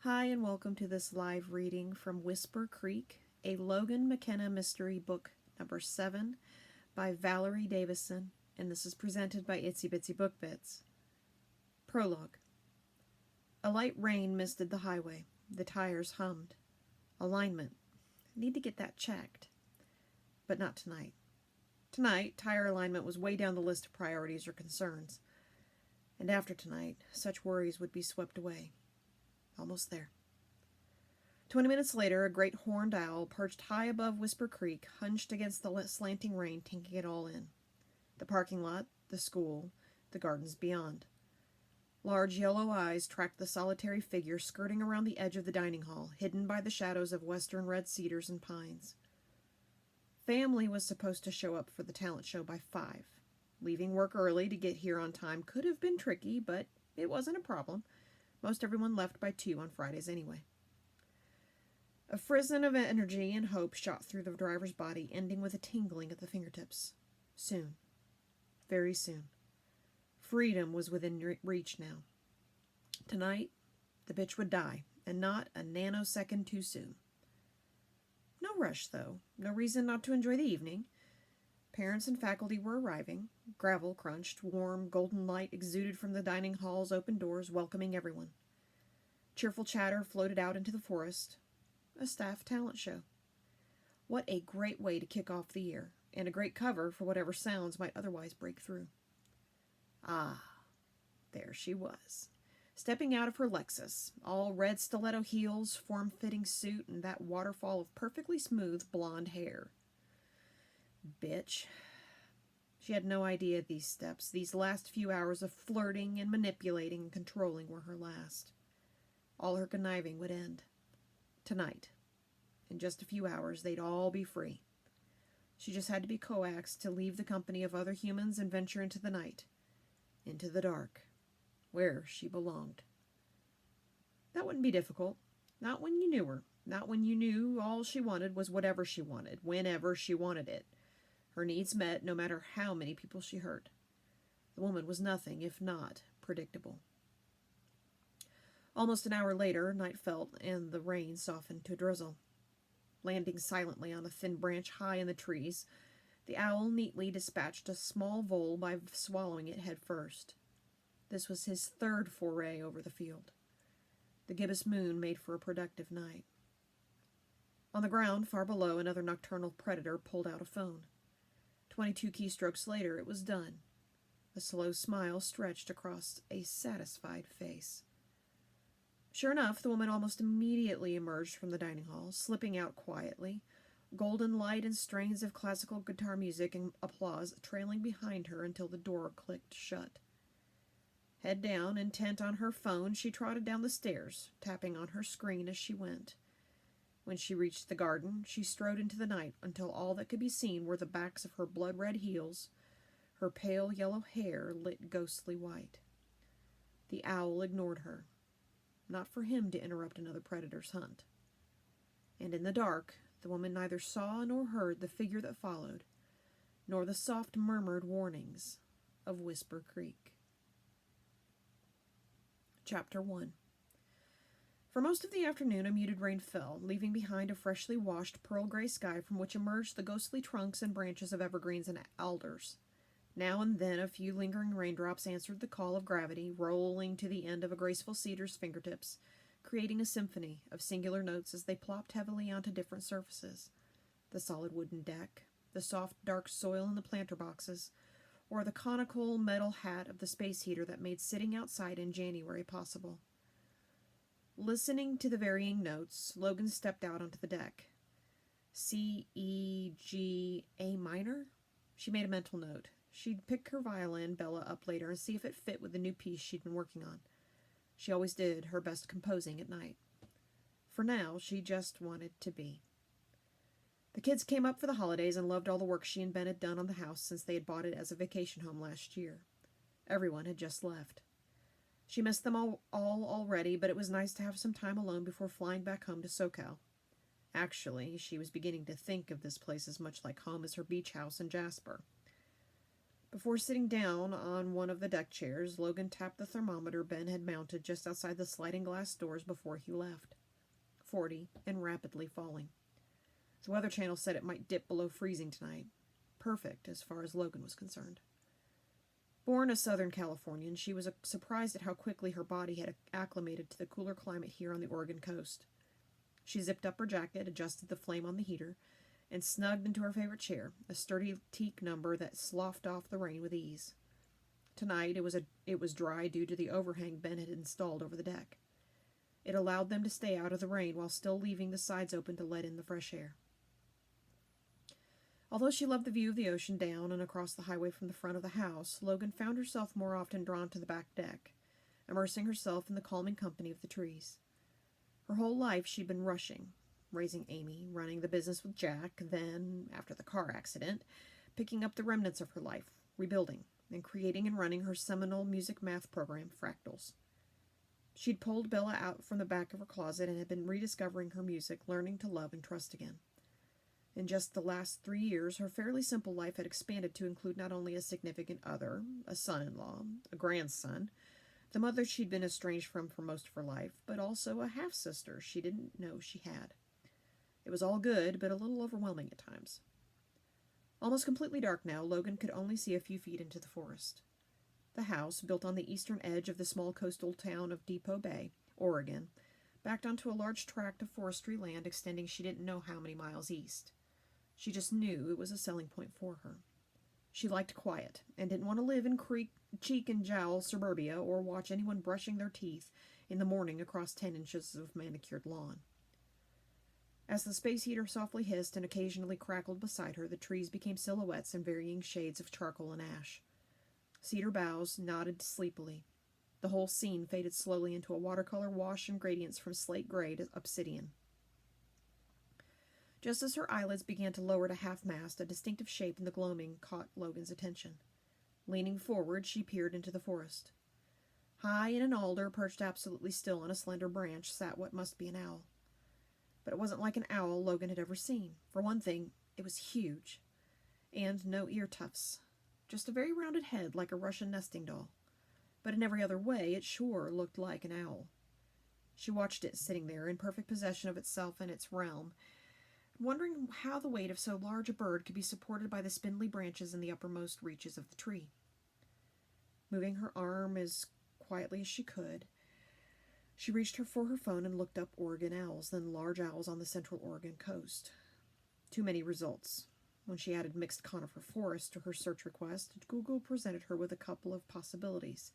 Hi, and welcome to this live reading from Whisper Creek, a Logan McKenna mystery book number 7 by Valerie Davisson, and this is presented by Itsy Bitsy Book Bits. Prologue. A light rain misted the highway. The tires hummed. Alignment. Need to get that checked. But not tonight. Tonight, tire alignment was way down the list of priorities or concerns. And after tonight, such worries would be swept away. Almost there. 20 minutes later, a great horned owl, perched high above Whisper Creek, hunched against the slanting rain, taking it all in. The parking lot, the school, the gardens beyond. Large yellow eyes tracked the solitary figure skirting around the edge of the dining hall, hidden by the shadows of western red cedars and pines. Family was supposed to show up for the talent show by 5. Leaving work early to get here on time could have been tricky, but it wasn't a problem. Most everyone left by 2 on Fridays anyway. A frisson of energy and hope shot through the driver's body, ending with a tingling at the fingertips. Soon. Very soon. Freedom was within reach now. Tonight, the bitch would die, and not a nanosecond too soon. No rush, though. No reason not to enjoy the evening. Parents and faculty were arriving. Gravel crunched, warm, golden light exuded from the dining hall's open doors, welcoming everyone. Cheerful chatter floated out into the forest. A staff talent show. What a great way to kick off the year, and a great cover for whatever sounds might otherwise break through. Ah, there she was, stepping out of her Lexus, all red stiletto heels, form-fitting suit, and that waterfall of perfectly smooth blonde hair. Bitch. She had no idea these steps, these last few hours of flirting and manipulating and controlling were her last. All her conniving would end. Tonight. In just a few hours, they'd all be free. She just had to be coaxed to leave the company of other humans and venture into the night. Into the dark. Where she belonged. That wouldn't be difficult. Not when you knew her. Not when you knew all she wanted was whatever she wanted, whenever she wanted it. Her needs met no matter how many people she hurt. The woman was nothing if not predictable. Almost an hour later, night fell and the rain softened to a drizzle. Landing silently on a thin branch high in the trees, the owl neatly dispatched a small vole by swallowing it head first. This was his third foray over the field. The gibbous moon made for a productive night. On the ground, far below, another nocturnal predator pulled out a phone. 22 keystrokes later, it was done. A slow smile stretched across a satisfied face. Sure enough, the woman almost immediately emerged from the dining hall, slipping out quietly, golden light and strains of classical guitar music and applause trailing behind her until the door clicked shut. Head down, intent on her phone, she trotted down the stairs, tapping on her screen as she went. When she reached the garden, she strode into the night until all that could be seen were the backs of her blood-red heels, her pale yellow hair lit ghostly white. The owl ignored her. Not for him to interrupt another predator's hunt. And in the dark, the woman neither saw nor heard the figure that followed, nor the soft murmured warnings of Whisper Creek. Chapter 1. For most of the afternoon, a muted rain fell, leaving behind a freshly washed pearl-gray sky from which emerged the ghostly trunks and branches of evergreens and alders. Now and then a few lingering raindrops answered the call of gravity, rolling to the end of a graceful cedar's fingertips, creating a symphony of singular notes as they plopped heavily onto different surfaces. The solid wooden deck, the soft dark soil in the planter boxes, or the conical metal hat of the space heater that made sitting outside in January possible. Listening to the varying notes, Logan stepped out onto the deck. C, E, G, A minor? She made a mental note. She'd pick her violin Bella up later and see if it fit with the new piece she'd been working on. She always did her best composing at night. For now, she just wanted to be. The kids came up for the holidays and loved all the work she and Ben had done on the house since they had bought it as a vacation home last year. Everyone had just left. She missed them all already, but it was nice to have some time alone before flying back home to SoCal. Actually, she was beginning to think of this place as much like home as her beach house in Jasper. Before sitting down on one of the deck chairs, Logan tapped the thermometer Ben had mounted just outside the sliding glass doors before he left. 40, and rapidly falling. The Weather Channel said it might dip below freezing tonight. Perfect, as far as Logan was concerned. Born a Southern Californian, she was surprised at how quickly her body had acclimated to the cooler climate here on the Oregon coast. She zipped up her jacket, adjusted the flame on the heater, and snugged into her favorite chair, a sturdy teak number that sloughed off the rain with ease. Tonight it was dry due to the overhang Ben had installed over the deck. It allowed them to stay out of the rain while still leaving the sides open to let in the fresh air. Although she loved the view of the ocean down and across the highway from the front of the house, Logan found herself more often drawn to the back deck, immersing herself in the calming company of the trees. Her whole life she'd been rushing, raising Amy, running the business with Jack, then, after the car accident, picking up the remnants of her life, rebuilding, and creating and running her seminal music math program, Fractals. She'd pulled Bella out from the back of her closet and had been rediscovering her music, learning to love and trust again. In just the last 3 years, her fairly simple life had expanded to include not only a significant other, a son-in-law, a grandson, the mother she'd been estranged from for most of her life, but also a half-sister she didn't know she had. It was all good, but a little overwhelming at times. Almost completely dark now, Logan could only see a few feet into the forest. The house, built on the eastern edge of the small coastal town of Depot Bay, Oregon, backed onto a large tract of forestry land extending she didn't know how many miles east. She just knew it was a selling point for her. She liked quiet, and didn't want to live in cheek and jowl suburbia or watch anyone brushing their teeth in the morning across 10 inches of manicured lawn. As the space heater softly hissed and occasionally crackled beside her, the trees became silhouettes in varying shades of charcoal and ash. Cedar boughs nodded sleepily. The whole scene faded slowly into a watercolor wash in gradients from slate gray to obsidian. Just as her eyelids began to lower to half-mast, a distinctive shape in the gloaming caught Logan's attention. Leaning forward, she peered into the forest. High in an alder, perched absolutely still on a slender branch, sat what must be an owl. But it wasn't like an owl Logan had ever seen. For one thing, it was huge. And no ear tufts. Just a very rounded head like a Russian nesting doll. But in every other way, it sure looked like an owl. She watched it sitting there, in perfect possession of itself and its realm, wondering how the weight of so large a bird could be supported by the spindly branches in the uppermost reaches of the tree. Moving her arm as quietly as she could, she reached for her phone and looked up Oregon owls, then large owls on the central Oregon coast. Too many results. When she added mixed conifer forest to her search request, Google presented her with a couple of possibilities,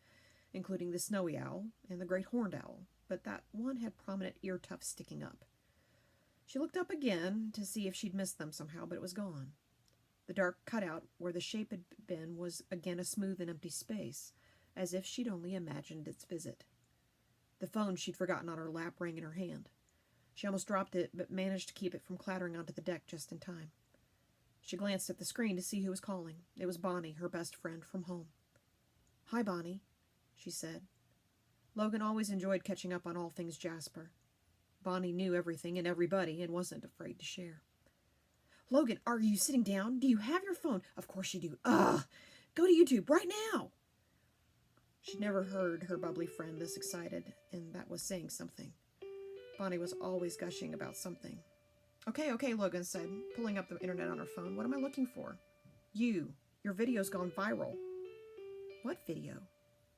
including the snowy owl and the great horned owl, but that one had prominent ear tufts sticking up. She looked up again to see if she'd missed them somehow, but it was gone. The dark cutout where the shape had been was again a smooth and empty space, as if she'd only imagined its visit. The phone she'd forgotten on her lap rang in her hand. She almost dropped it, but managed to keep it from clattering onto the deck just in time. She glanced at the screen to see who was calling. It was Bonnie, her best friend from home. "Hi, Bonnie," she said. Logan always enjoyed catching up on all things Jasper. Bonnie knew everything and everybody and wasn't afraid to share. "Logan, are you sitting down? Do you have your phone?" "Of course you do." "Ugh! Go to YouTube right now!" She'd never heard her bubbly friend this excited, and that was saying something. Bonnie was always gushing about something. Okay, Logan said, pulling up the internet on her phone. "What am I looking for?" "You. Your video's gone viral." "What video?"